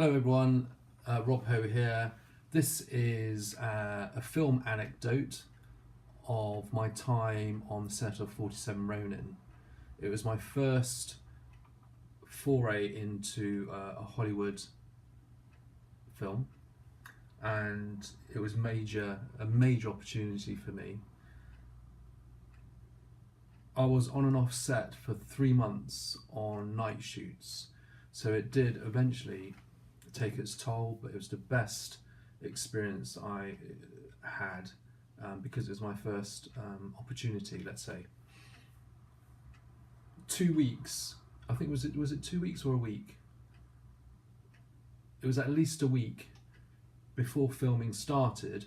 Hello everyone, Rob Ho here. This is a film anecdote of my time on the set of 47 Ronin. It was my first foray into a Hollywood film, and it was a major opportunity for me. I was on and off set for 3 months on night shoots, so it did eventually take its toll, but it was the best experience I had because it was my first opportunity, let's say. 2 weeks, I think, was it 2 weeks or a week? It was at least a week before filming started.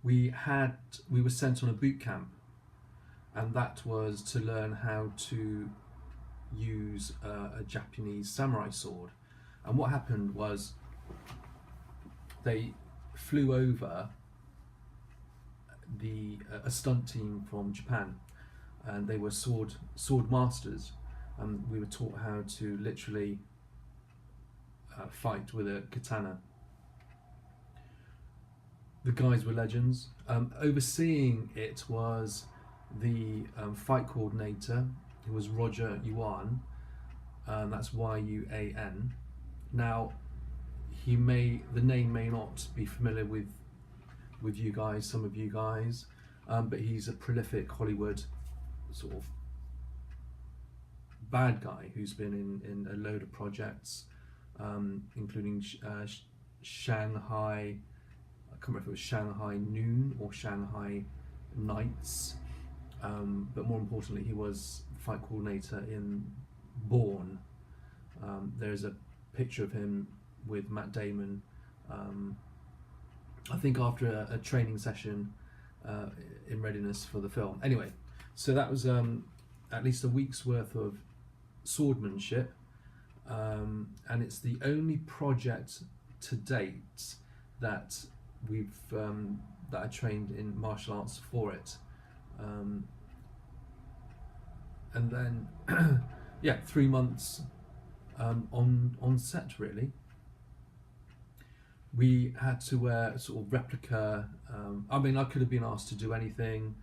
We were sent on a boot camp, and that was to learn how to use a Japanese samurai sword. And what happened was they flew over a stunt team from Japan, and they were sword masters, and we were taught how to literally fight with a katana. The guys were legends. Overseeing it was the fight coordinator, who was Roger Yuan. That's Yuan. Now, the name may not be familiar with you guys, some of you guys, but he's a prolific Hollywood sort of bad guy who's been in a load of projects, including Shanghai. I can't remember if it was Shanghai Noon or Shanghai Nights, but more importantly, he was the fight coordinator in Bourne. There's a picture of him with Matt Damon, I think after a training session in readiness for the film. Anyway, so that was at least a week's worth of swordmanship, and it's the only project to date that that I trained in martial arts for it, and then yeah, 3 months on set, really. We had to wear a sort of replica. I mean, I could have been asked to do anything,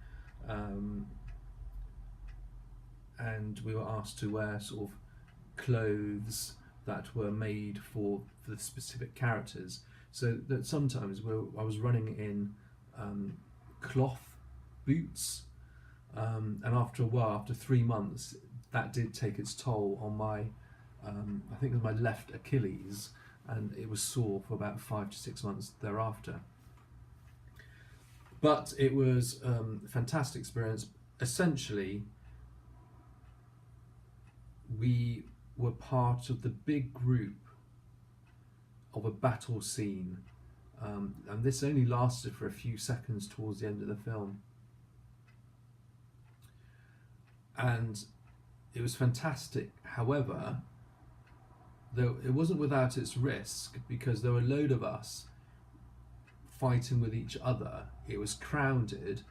and we were asked to wear sort of clothes that were made for the specific characters. So that sometimes I was running in cloth boots, and after a while, after 3 months, that did take its toll on my I think it was my left Achilles, and it was sore for about 5 to 6 months thereafter. But it was a fantastic experience. Essentially, we were part of the big group of a battle scene, and this only lasted for a few seconds towards the end of the film. And it was fantastic. However, though it wasn't without its risk, because there were a load of us fighting with each other. It was crowded.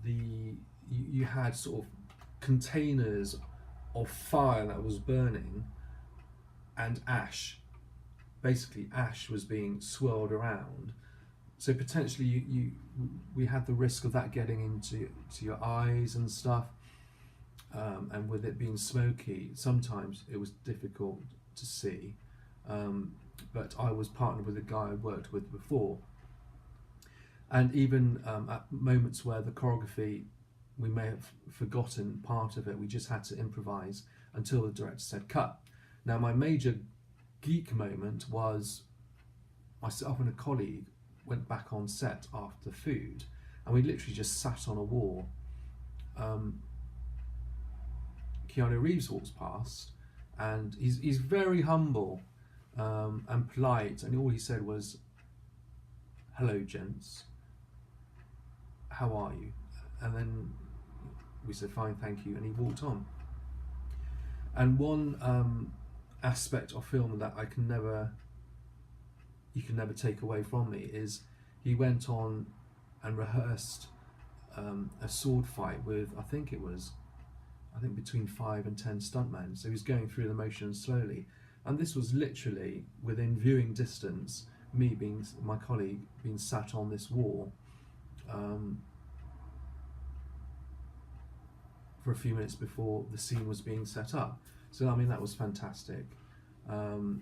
You had sort of containers of fire that was burning, and ash. Basically, ash was being swirled around. So potentially, we had the risk of that getting into your eyes and stuff. And with it being smoky, sometimes it was difficult to see, but I was partnered with a guy I worked with before, and even at moments where the choreography, we may have forgotten part of it, we just had to improvise until the director said cut. Now, my major geek moment was myself and a colleague went back on set after food, and we literally just sat on a wall. Keanu Reeves walks past, and he's very humble and polite, and all he said was, "Hello, gents. How are you?" And then we said, "Fine, thank you," and he walked on. And one aspect of film that you can never take away from me is he went on and rehearsed a sword fight with, I think between 5 and 10 stuntmen. So he's going through the motions slowly, And this was literally within viewing distance, my colleague being sat on this wall um, for a few minutes before the scene was being set up. So I mean that was fantastic, um,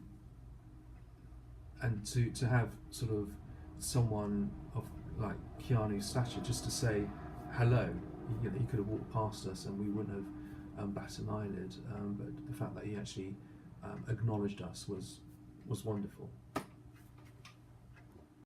and to have sort of someone of like Keanu's stature just to say hello. You know, he could have walked past us and we wouldn't have batted an eyelid. But the fact that he actually acknowledged us was wonderful.